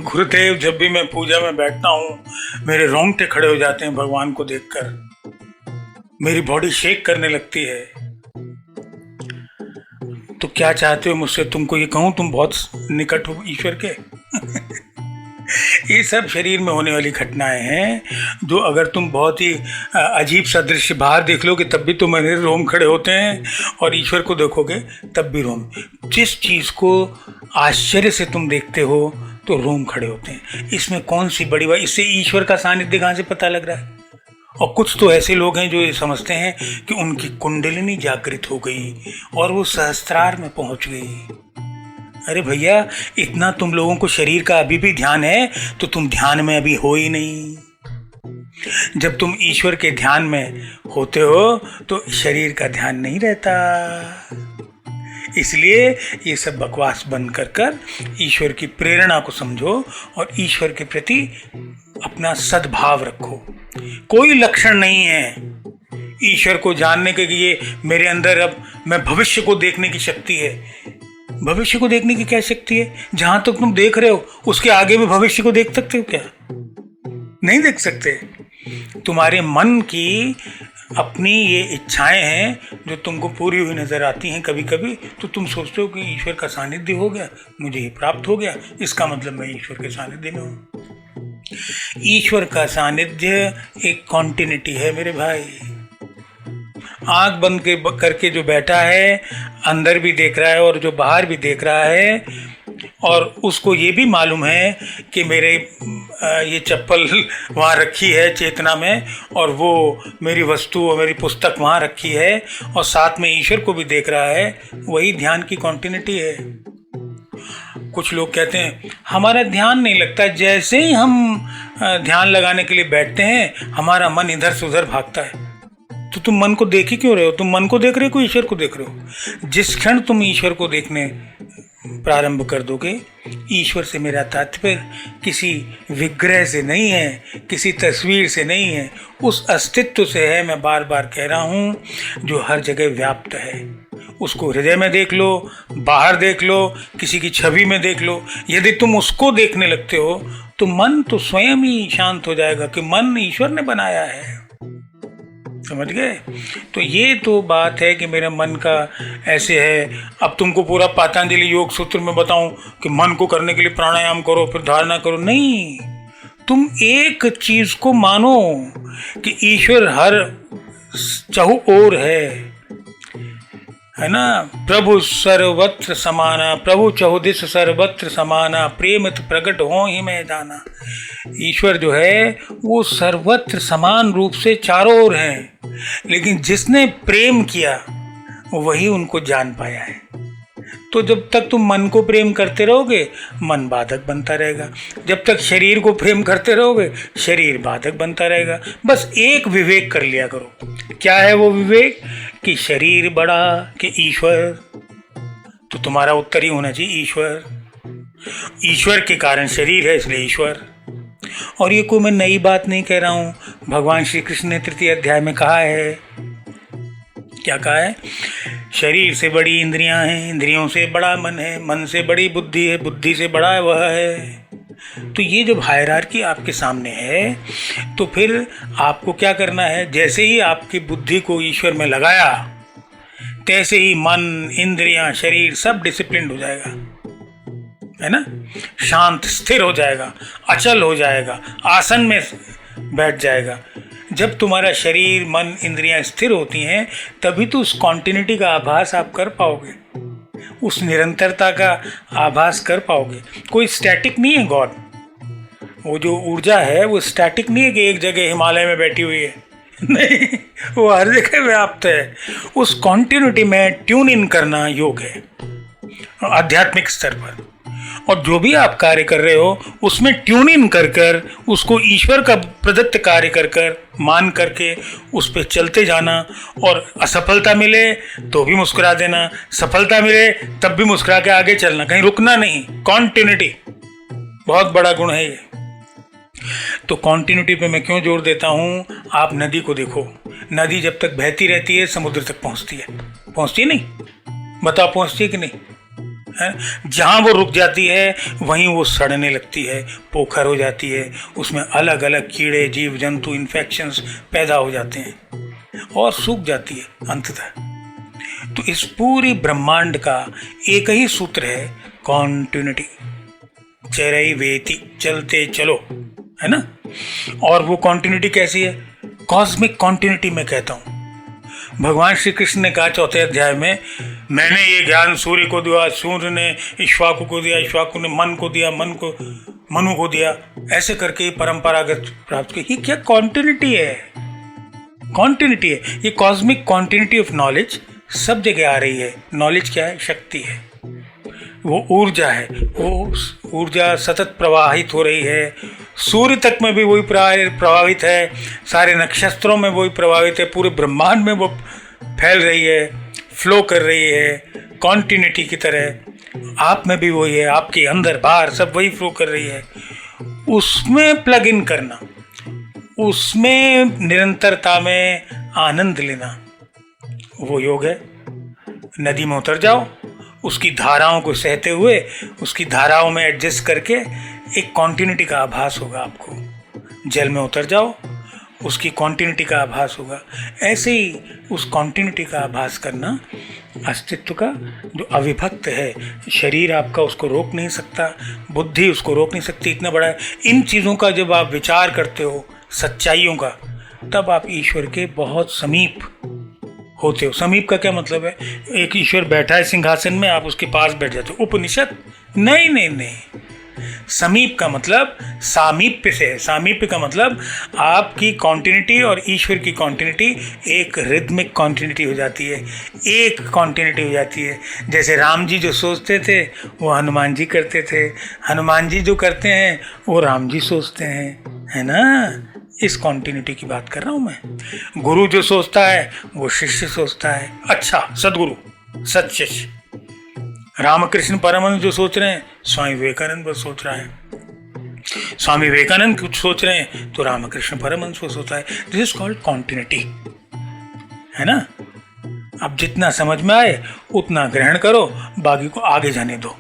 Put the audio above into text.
गुरुदेव, जब भी मैं पूजा में बैठता हूँ मेरे रोंगटे खड़े हो जाते हैं भगवान को देखकर। मेरी बॉडी शेक करने लगती है। तो क्या चाहते हो मुझसे? तुमको ये कहूँ तुम बहुत निकट हो ईश्वर के? ये सब शरीर में होने वाली घटनाएं हैं जो अगर तुम बहुत ही अजीब सा दृश्य बाहर देख लोगे तब भी तुम्हारे रोम खड़े होते हैं, और ईश्वर को देखोगे तब भी रोम। जिस चीज़ को आश्चर्य से तुम देखते हो तो रोम खड़े होते हैं। इसमें कौन सी बड़ी बात? इससे ईश्वर का सानिध्य कहाँ से पता लग रहा है? और कुछ तो ऐसे लोग हैं जो ये समझते हैं कि उनकी कुंडलिनी जागृत हो गई और वो सहस्त्रार में पहुंच गई। अरे भैया, इतना तुम लोगों को शरीर का अभी भी ध्यान है तो तुम ध्यान में अभी हो ही नहीं। जब तुम ईश्वर के ध्यान में होते हो तो शरीर का ध्यान नहीं रहता। इसलिए ये सब बकवास बंद कर ईश्वर की प्रेरणा को समझो और ईश्वर के प्रति अपना सद्भाव रखो। कोई लक्षण नहीं है ईश्वर को जानने के लिए मेरे अंदर अब मैं भविष्य को देखने की शक्ति है। भविष्य को देखने की क्या शक्ति है? जहां तक तुम देख रहे हो उसके आगे भी भविष्य को देख सकते हो क्या? नहीं देख सकते। तुम्हारे मन की अपनी ये इच्छाएं हैं जो तुमको पूरी हुई नजर आती हैं कभी कभी, तो तुम सोचते हो कि ईश्वर का सानिध्य हो गया, मुझे ये प्राप्त हो गया, इसका मतलब मैं ईश्वर के सानिध्य में हूँ। ईश्वर का सानिध्य एक कॉन्टिन्यूटी है मेरे भाई। आंख बंद करके जो बैठा है अंदर भी देख रहा है और जो बाहर भी देख रहा है, और उसको ये भी मालूम है कि मेरे ये चप्पल वहाँ रखी है चेतना में, और वो मेरी वस्तु और मेरी पुस्तक वहाँ रखी है, और साथ में ईश्वर को भी देख रहा है। वही ध्यान की कॉन्टिन्यूटी है। कुछ लोग कहते हैं हमारा ध्यान नहीं लगता। जैसे ही हम ध्यान लगाने के लिए बैठते हैं हमारा मन इधर से उधर भागता है। तो तुम मन को देख ही क्यों रहे हो? तुम मन को देख रहे हो, ईश्वर को देख रहे हो? जिस क्षण तुम ईश्वर को देखने प्रारंभ कर दोगे, ईश्वर से मेरा तात्पर्य किसी विग्रह से नहीं है, किसी तस्वीर से नहीं है, उस अस्तित्व से है। मैं बार बार कह रहा हूँ, जो हर जगह व्याप्त है। उसको हृदय में देख लो, बाहर देख लो, किसी की छवि में देख लो। यदि तुम उसको देखने लगते हो तो मन तो स्वयं ही शांत हो जाएगा कि मन ईश्वर ने बनाया है। समझ गए? तो ये तो बात है कि मेरे मन का ऐसे है। अब तुमको पूरा पतंजलि योग सूत्र में बताऊं कि मन को करने के लिए प्राणायाम करो, फिर धारणा करो? नहीं, तुम एक चीज को मानो कि ईश्वर हर चहु ओर है ना। प्रभु सर्वत्र समाना, प्रभु चहुदिश सर्वत्र समाना, प्रेमित प्रकट हो ही मैं जाना। ईश्वर जो है वो सर्वत्र समान रूप से चारों ओर है, लेकिन जिसने प्रेम किया वही उनको जान पाया है। तो जब तक तुम मन को प्रेम करते रहोगे मन बाधक बनता रहेगा, जब तक शरीर को प्रेम करते रहोगे शरीर बाधक बनता रहेगा। बस एक विवेक कर लिया करो। क्या है वो विवेक? कि शरीर बड़ा कि ईश्वर? तो तुम्हारा उत्तर ही होना चाहिए ईश्वर। ईश्वर के कारण शरीर है, इसलिए ईश्वर। और ये कोई मैं नई बात नहीं कह रहा हूँ। भगवान श्री कृष्ण ने 3 अध्याय में कहा है, क्या कहा है? शरीर से बड़ी इंद्रियां हैं, इंद्रियों से बड़ा मन है, मन से बड़ी बुद्धि है, बुद्धि से बड़ा वह है। तो ये जब हायरार्की आपके सामने है तो फिर आपको क्या करना है? जैसे ही आपकी बुद्धि को ईश्वर में लगाया तैसे ही मन, इंद्रियां, शरीर सब डिसिप्लिन हो जाएगा, है ना। शांत स्थिर हो जाएगा, अचल हो जाएगा, आसन में बैठ जाएगा। जब तुम्हारा शरीर, मन, इंद्रियां स्थिर होती हैं तभी तो उस कॉन्टिन्यूटी का आभास आप कर पाओगे, उस निरंतरता का आभास कर पाओगे। कोई स्टैटिक नहीं है गॉड। वो जो ऊर्जा है वो स्टैटिक नहीं है कि एक जगह हिमालय में बैठी हुई है। नहीं, वो हर जगह व्याप्त है। उस कॉन्टिन्यूटी में ट्यून इन करना योग है आध्यात्मिक स्तर पर। और जो भी आप कार्य कर रहे हो उसमें ट्यून इन कर कर उसको ईश्वर का प्रदत्त कार्य कर कर मान करके उस पर चलते जाना। और असफलता मिले तो भी मुस्कुरा देना, सफलता मिले तब भी मुस्कुरा के आगे चलना, कहीं रुकना नहीं। कॉन्टिन्यूटी बहुत बड़ा गुण है ये। तो कॉन्टिन्यूटी पे मैं क्यों जोर देता हूँ? आप नदी को देखो, नदी जब तक बहती रहती है समुद्र तक पहुँचती है नहीं? बता पहुंचती है कि नहीं? है, जहाँ वो रुक जाती है वहीं वो सड़ने लगती है, पोखर हो जाती है, उसमें अलग अलग कीड़े, जीव जंतु, इन्फेक्शंस पैदा हो जाते हैं और सूख जाती है अंततः। तो इस पूरी ब्रह्मांड का एक ही सूत्र है, कॉन्टिन्यूटी। चरई वेति, चलते चलो, है ना। और वो कॉन्टिन्यूटी कैसी है? कॉस्मिक कॉन्टिन्यूटी मैं कहता हूँ। भगवान श्री कृष्ण ने कहा 4थे अध्याय में, मैंने ये ज्ञान सूर्य को दिया, सूर्य ने इक्ष्वाकु को दिया, इक्ष्वाकु ने मन को दिया, मन को मनु को दिया, ऐसे करके परंपरागत प्राप्त की। ये क्या कॉन्टिन्यूटी है? कॉन्टिन्यूटी है, ये कॉस्मिक कॉन्टिन्यूटी ऑफ नॉलेज सब जगह आ रही है। नॉलेज क्या है? शक्ति है, वो ऊर्जा है, वो ऊर्जा सतत प्रवाहित हो रही है। सूर्य तक में भी वही प्रभावित है, सारे नक्षत्रों में वही प्रभावित है, पूरे ब्रह्मांड में वो फैल रही है, फ्लो कर रही है कॉन्टिन्यूटी की तरह। आप में भी वही है, आपके अंदर बाहर सब वही फ्लो कर रही है। उसमें प्लग इन करना, उसमें निरंतरता में आनंद लेना, वो योग है। नदी में उतर जाओ, उसकी धाराओं को सहते हुए, उसकी धाराओं में एडजस्ट करके एक कॉन्टिन्यूटी का आभास होगा आपको। जल में उतर जाओ, उसकी कॉन्टिन्यूटी का आभास होगा। ऐसे ही उस कॉन्टिन्यूटी का आभास करना अस्तित्व का जो अविभक्त है, शरीर आपका उसको रोक नहीं सकता, बुद्धि उसको रोक नहीं सकती, इतना बड़ा है। इन चीज़ों का जब आप विचार करते हो, सच्चाइयों का, तब आप ईश्वर के बहुत समीप होते हो। समीप का क्या मतलब है? एक ईश्वर बैठा है सिंहासन में, आप उसके पास बैठ जाते हो, उपनिषद? नहीं नहीं नहीं। समीप का मतलब सामीप्य से है। सामीप्य का मतलब आपकी कॉन्टिन्यूटी और ईश्वर की कॉन्टिन्यूटी एक रिदमिक कॉन्टिन्यूटी हो जाती है, एक कॉन्टिन्यूटी हो जाती है। जैसे राम जी जो सोचते थे वो हनुमान जी करते थे, हनुमान जी जो करते हैं वो राम जी सोचते हैं, है ना। इस कॉन्टिन्यूटी की बात कर रहा हूँ मैं। गुरु जो सोचता है वो शिष्य सोचता है। अच्छा, सदगुरु, सत्शिष्य। रामकृष्ण परमहंस जो सोच रहे हैं, स्वामी विवेकानंद बस सोच रहा है। स्वामी विवेकानंद कुछ सोच रहे हैं तो रामकृष्ण परमहंस वो सोचता है। दिस इज कॉल्ड कॉन्टिन्यूटी, है ना। अब जितना समझ में आए उतना ग्रहण करो, बाकी को आगे जाने दो।